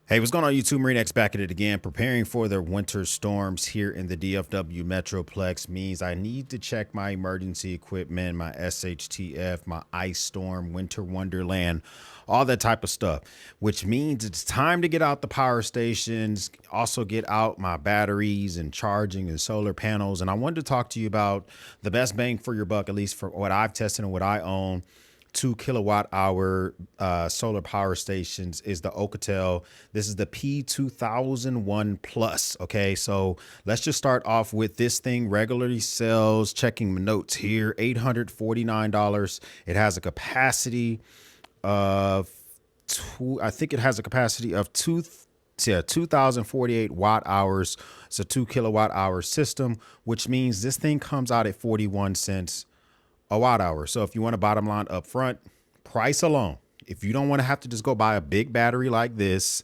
Hey, what's going on, YouTube? Marine X back at it again. Preparing for the winter storms here in the DFW Metroplex means I need to check my emergency equipment, my SHTF, my ice storm, winter wonderland, all that type of stuff, which means it's time to get out the power stations, also get out my batteries and charging and solar panels. And I wanted to talk to you about the best bang for your buck, at least for what I've tested and what I own. 2 kilowatt-hour solar power stations is the Oukitel. This is the P2001 Plus. Okay, so let's just start off with this thing. Regularly sells, checking my notes here, $849. It has a capacity of I think it has a capacity of 2048 watt hours. It's a 2 kilowatt-hour system, which means this thing comes out at 41 cents a watt hour. So if you want a bottom line up front, price alone, if you don't want to have to just go buy a big battery like this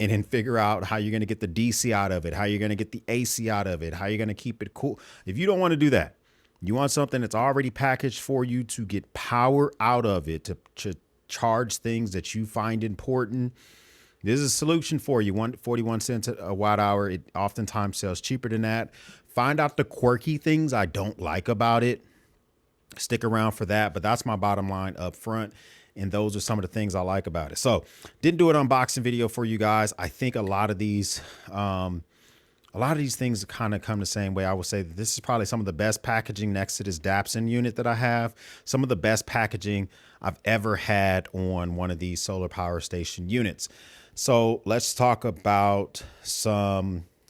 and then figure out how you're going to get the DC out of it, how you're going to get the AC out of it, how you're going to keep it cool. If you don't want to do that, you want something that's already packaged for you to get power out of it, to charge things that you find important. This is a solution for you. 41 cents a watt hour. It oftentimes sells cheaper than that. Find out the quirky things I don't like about it. Stick around for that, but that's my bottom line up front. And those are some of the things I like about it. So didn't do an unboxing video for you guys. I think a lot of these things kind of come the same way. I would say that this is probably some of the best packaging next to this Dapson unit that I have. Some of the best packaging I've ever had on one of these solar power station units. So let's talk about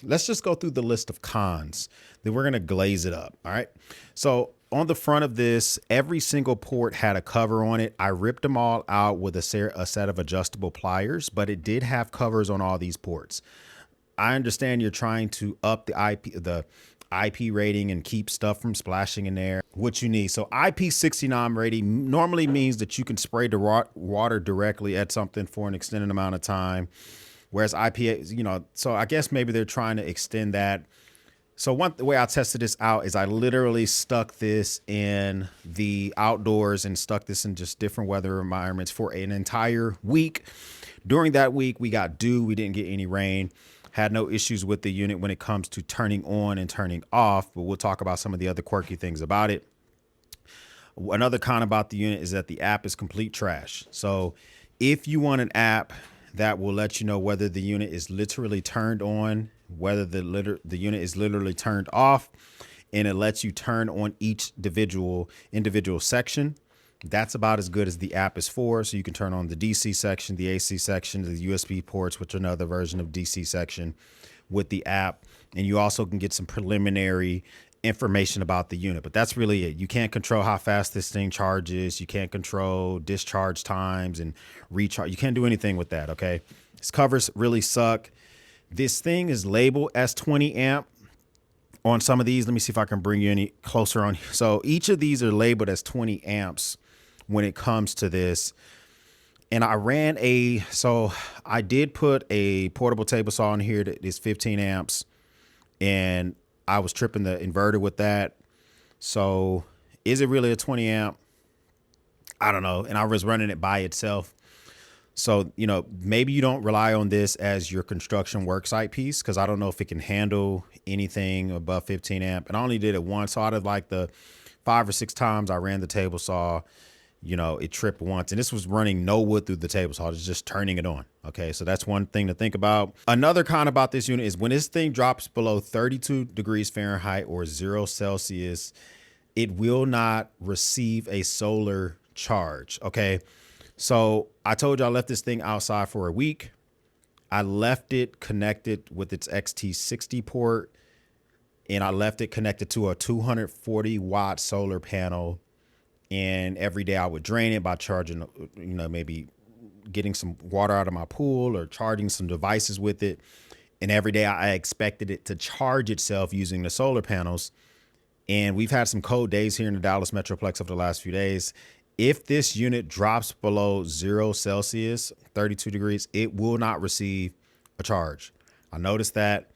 let's just go through the list of cons. Then we're going to glaze it up. All right. So on the front of this, every single port had a cover on it. I ripped them all out with a set of adjustable pliers, but it did have covers on all these ports. I understand you're trying to up the IP rating and keep stuff from splashing in there, what you need. So IP69 rating normally means that you can spray the water directly at something for an extended amount of time. Whereas IPA, so I guess maybe they're trying to extend that. So the way I tested this out is I literally stuck this in the outdoors and stuck this in just different weather environments for an entire week. During that week, we got dew. We didn't get any rain. Had no issues with the unit when it comes to turning on and turning off, but we'll talk about some of the other quirky things about it. Another con about the unit is that the app is complete trash. So if you want an app that will let you know whether the unit is literally turned on, whether the unit is literally turned off, and it lets you turn on each individual section, that's about as good as the app is for. So you can turn on the DC section, the AC section, the USB ports, which are another version of DC section with the app. And you also can get some preliminary information about the unit, but that's really it. You can't control how fast this thing charges. You can't control discharge times and recharge. You can't do anything with that. Okay. These covers really suck. This thing is labeled as 20 amp on some of these. Let me see if I can bring you any closer on. So each of these are labeled as 20 amps when it comes to this. And I did put a portable table saw in here that is 15 amps, and I was tripping the inverter with that. So is it really a 20 amp? I don't know. And I was running it by itself. So, maybe you don't rely on this as your construction worksite piece, because I don't know if it can handle anything above 15 amp. And I only did it once. So out of like the 5 or 6 times I ran the table saw, it tripped once, and this was running no wood through the table saw. It's just turning it on. Okay. So that's one thing to think about. Another con about this unit is when this thing drops below 32 degrees Fahrenheit or 0 Celsius, it will not receive a solar charge. Okay. So I told you I left this thing outside for a week. I left it connected with its XT60 port, and I left it connected to a 240 watt solar panel. And every day I would drain it by charging, maybe getting some water out of my pool or charging some devices with it. And every day I expected it to charge itself using the solar panels. And we've had some cold days here in the Dallas Metroplex over the last few days. If this unit drops below 0 Celsius, 32 degrees, it will not receive a charge. I noticed that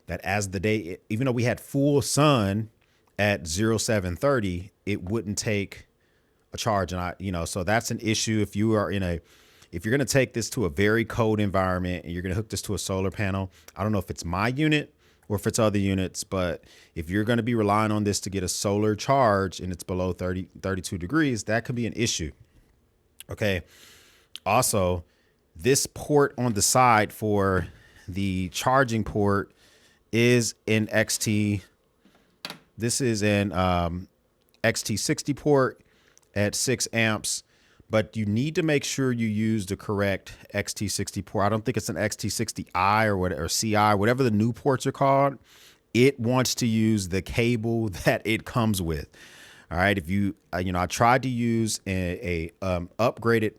as the day, even though we had full sun at 0730, it wouldn't take a charge. And so that's an issue. If you are in a if you're going to take this to a very cold environment and you're going to hook this to a solar panel, I don't know if it's my unit or if it's other units, but if you're going to be relying on this to get a solar charge and it's below 32 degrees, that could be an issue. Okay. Also, this port on the side for the charging port is in XT. This is an XT60 port at 6 amps, but you need to make sure you use the correct XT60 port. I don't think it's an XT60i or whatever, or CI, whatever the new ports are called. It wants to use the cable that it comes with. All right. If you, I tried to use a upgraded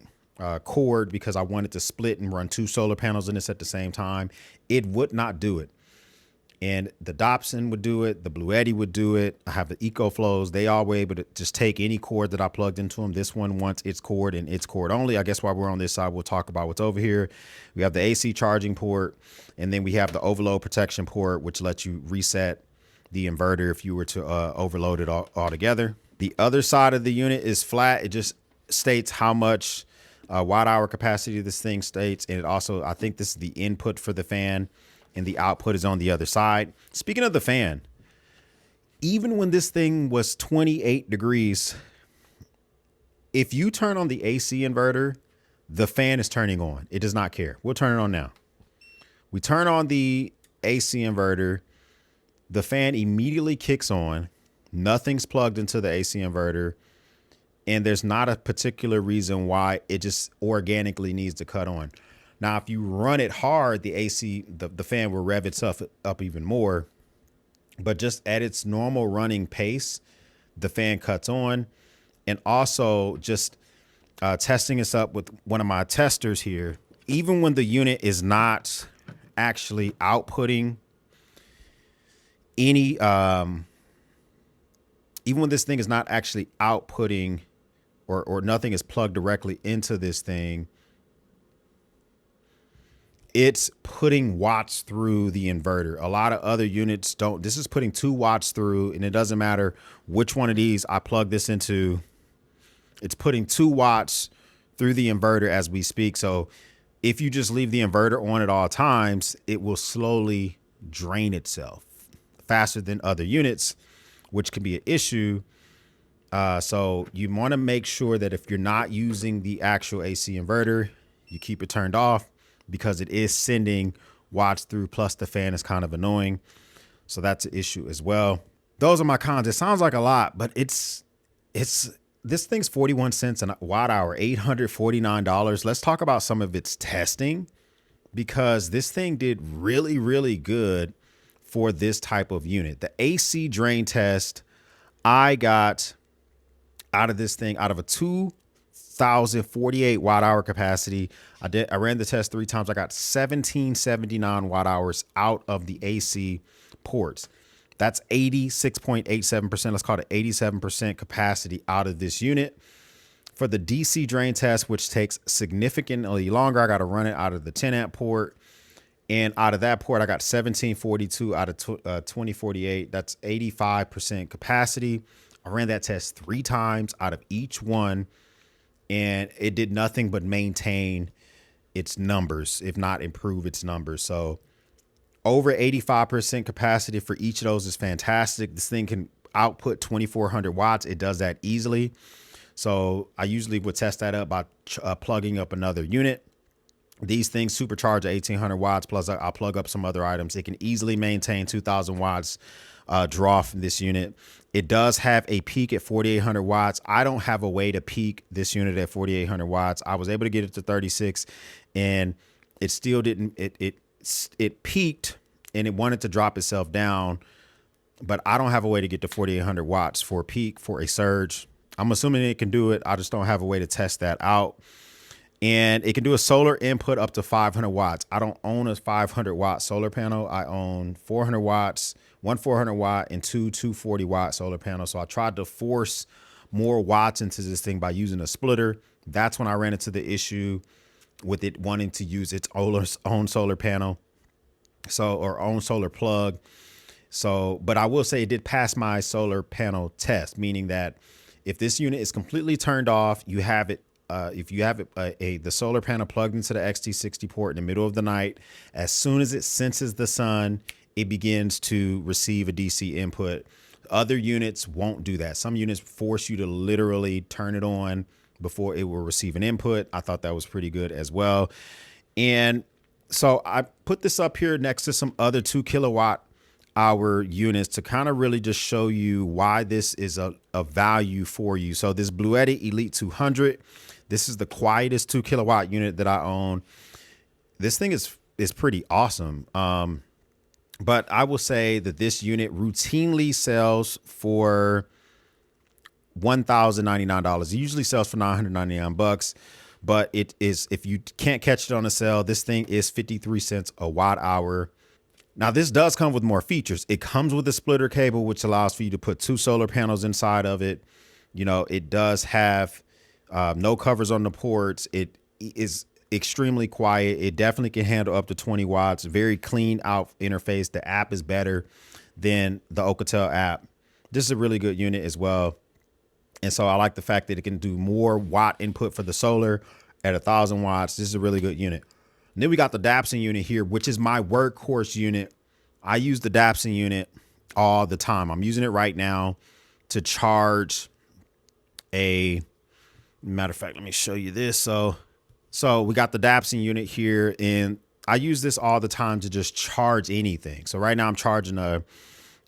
cord because I wanted to split and run 2 solar panels in this at the same time. It would not do it. And the Dobson would do it. The BLUF would do it. I have the EcoFlows. They all were able to just take any cord that I plugged into them. This one wants its cord and its cord only. I guess while we're on this side, we'll talk about what's over here. We have the AC charging port, and then we have the overload protection port, which lets you reset the inverter if you were to overload it altogether. The other side of the unit is flat. It just states how much watt hour capacity this thing states. And it also, I think this is the input for the fan, and the output is on the other side. Speaking of the fan, even when this thing was 28 degrees, if you turn on the AC inverter, the fan is turning on. It does not care. We'll turn it on now. We turn on the AC inverter. The fan immediately kicks on. Nothing's plugged into the AC inverter. And there's not a particular reason why it just organically needs to cut on. Now, if you run it hard, the AC, the fan will rev itself up even more. But just at its normal running pace, the fan cuts on. And also just testing this up with one of my testers here, even when the unit is not actually outputting any, even when this thing is not actually outputting or nothing is plugged directly into this thing, it's putting watts through the inverter. A lot of other units don't. This is putting 2 watts through, and it doesn't matter which one of these I plug this into. It's putting 2 watts through the inverter as we speak. So if you just leave the inverter on at all times, it will slowly drain itself faster than other units, which can be an issue. So you want to make sure that if you're not using the actual AC inverter, you keep it turned off, because it is sending watts through, plus the fan is kind of annoying. So that's an issue as well. Those are my cons. It sounds like a lot, but this thing's 41 cents a watt hour, $849. Let's talk about some of its testing, because this thing did really, really good for this type of unit. The AC drain test I got out of this thing, out of a 2,048 watt hour capacity, I ran the test 3 times. I got 1779 watt hours out of the AC ports. That's 86.87%. Let's call it 87% capacity out of this unit. For the DC drain test, which takes significantly longer, I got to run it out of the 10 amp port. And out of that port, I got 1742 out of 2048. That's 85% capacity. I ran that test 3 times out of each one, and it did nothing but maintain its numbers, if not improve its numbers. So over 85% capacity for each of those is fantastic. This thing can output 2,400 watts. It does that easily. So I usually would test that up by plugging up another unit. These things supercharge at 1,800 watts, plus I'll plug up some other items. It can easily maintain 2,000 watts draw from this unit. It does have a peak at 4,800 watts. I don't have a way to peak this unit at 4,800 watts. I was able to get it to 36, and it still didn't. It peaked, and it wanted to drop itself down, but I don't have a way to get to 4,800 watts for a peak, for a surge. I'm assuming it can do it. I just don't have a way to test that out. And it can do a solar input up to 500 watts. I don't own a 500 watt solar panel. I own 400 watts, one 400 watt and 240 watt solar panels. So I tried to force more watts into this thing by using a splitter. That's when I ran into the issue with it wanting to use its own solar panel, or own solar plug. So, but I will say it did pass my solar panel test, meaning that if this unit is completely turned off, you have it if you have the solar panel plugged into the XT60 port in the middle of the night, as soon as it senses the sun, it begins to receive a DC input. Other units won't do that. Some units force you to literally turn it on before it will receive an input. I thought that was pretty good as well. And so I put this up here next to some other 2 kilowatt hour units to kind of really just show you why this is a value for you. So this Bluetti Elite 200, this is the quietest 2 kilowatt unit that I own. This thing is pretty awesome. But I will say that this unit routinely sells for $1,099. It usually sells for $999, but it is, if you can't catch it on a sale, this thing is 53 cents a watt hour. Now this does come with more features. It comes with a splitter cable, which allows for you to put 2 solar panels inside of it. You know, it does have no covers on the ports. It is extremely quiet. It definitely can handle up to 20 watts. Very clean out interface. The app is better than the Oukitel app. This is a really good unit as well. And so I like the fact that it can do more watt input for the solar at 1,000 watts. This is a really good unit. And then we got the Dapson unit here, which is my workhorse unit. I use the Dapson unit all the time. I'm using it right now to charge a, matter of fact, let me show you this. So we got the Dapson unit here, and I use this all the time to just charge anything. So right now I'm charging a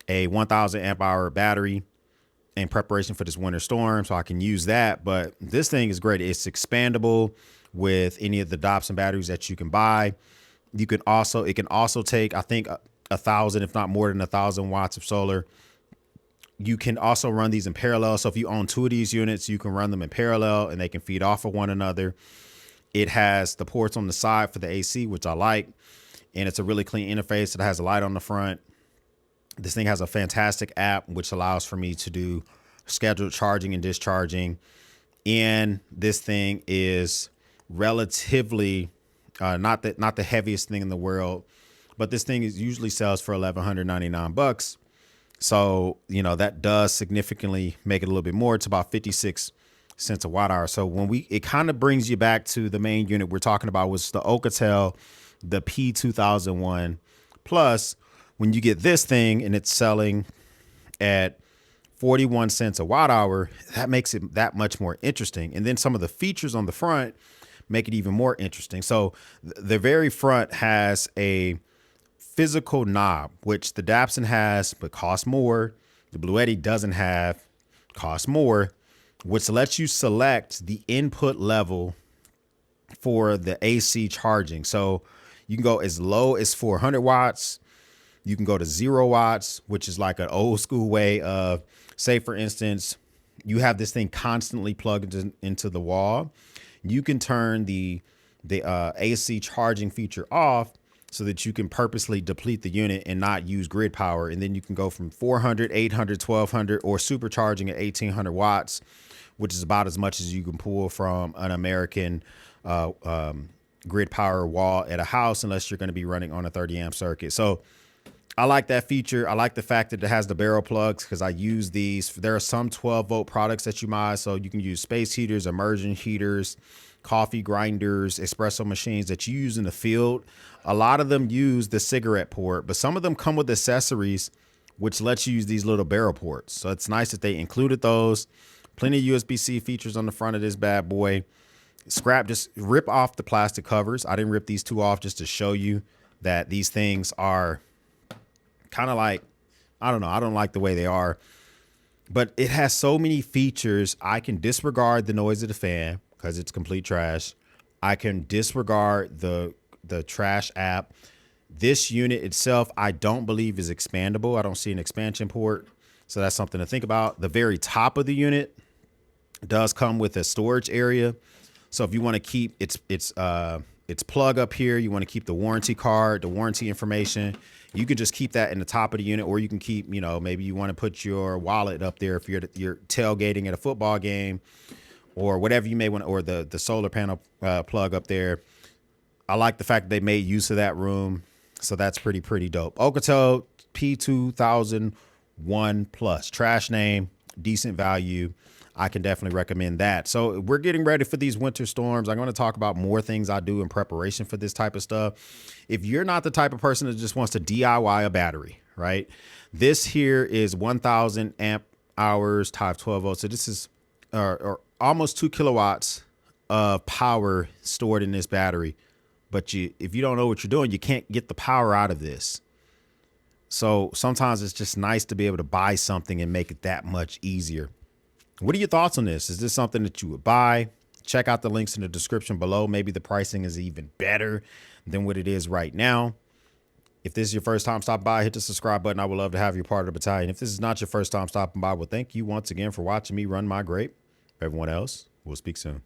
1,000 amp hour battery in preparation for this winter storm, so I can use that. But this thing is great. It's expandable with any of the Dapson batteries that you can buy. It can also take, I think, 1,000, if not more than 1,000 watts of solar. You can also run these in parallel. So if you own 2 of these units, you can run them in parallel and they can feed off of one another. It has the ports on the side for the AC, which I like. And it's a really clean interface. It has a light on the front. This thing has a fantastic app, which allows for me to do scheduled charging and discharging. And this thing is relatively not the heaviest thing in the world, but this thing usually sells for $1,199. So, you know, that does significantly make it a little bit more. It's about 56 cents a watt hour. So it kind of brings you back to the main unit we're talking about, was the Oukitel, the P2001 Plus. When you get this thing and it's selling at 41 cents a watt hour, that makes it that much more interesting. And then some of the features on the front make it even more interesting. So the very front has a physical knob, which the Dapson has, but costs more. The Bluetti doesn't have, costs more, which lets you select the input level for the AC charging. So you can go as low as 400 watts. You can go to 0 watts, which is like an old school way of, say, for instance, you have this thing constantly plugged into the wall. You can turn the AC charging feature off so that you can purposely deplete the unit and not use grid power. And then you can go from 400, 800, 1200, or supercharging at 1800 watts, which is about as much as you can pull from an American grid power wall at a house, unless you're going to be running on a 30 amp circuit. So I like that feature. I like the fact that it has the barrel plugs, because I use these. There are some 12 volt products that you buy. So you can use space heaters, immersion heaters, coffee grinders, espresso machines that you use in the field. A lot of them use the cigarette port, but some of them come with accessories, which lets you use these little barrel ports. So it's nice that they included those. Plenty of USB-C features on the front of this bad boy. Just rip off the plastic covers. I didn't rip these two off, just to show you that these things are kind of like, I don't know, I don't like the way they are, but it has so many features. I can disregard the noise of the fan because it's complete trash. I can disregard the trash app. This unit itself, I don't believe is expandable. I don't see an expansion port. So that's something to think about. The very top of the unit does come with a storage area. So if you want to keep its plug up here, you want to keep the warranty card, the warranty information, you can just keep that in the top of the unit, or you can keep, you know, maybe you want to put your wallet up there if you're tailgating at a football game, or whatever you may want, or the solar panel plug up there. I like the fact that they made use of that room. So that's pretty dope. Oukitel P2001 Plus, trash name, decent value. I can definitely recommend that. So we're getting ready for these winter storms. I'm going to talk about more things I do in preparation for this type of stuff. If you're not the type of person that just wants to DIY a battery, right? This here is 1000 amp hours times 12 volts. So this is or almost 2 kilowatts of power stored in this battery. But if you don't know what you're doing, you can't get the power out of this. So sometimes it's just nice to be able to buy something and make it that much easier. What are your thoughts on this? Is this something that you would buy? Check out the links in the description below. Maybe the pricing is even better than what it is right now. If this is your first time stopping by, hit the subscribe button. I would love to have you part of the battalion. If this is not your first time stopping by, well, thank you once again for watching me run my grape. For everyone else, we'll speak soon.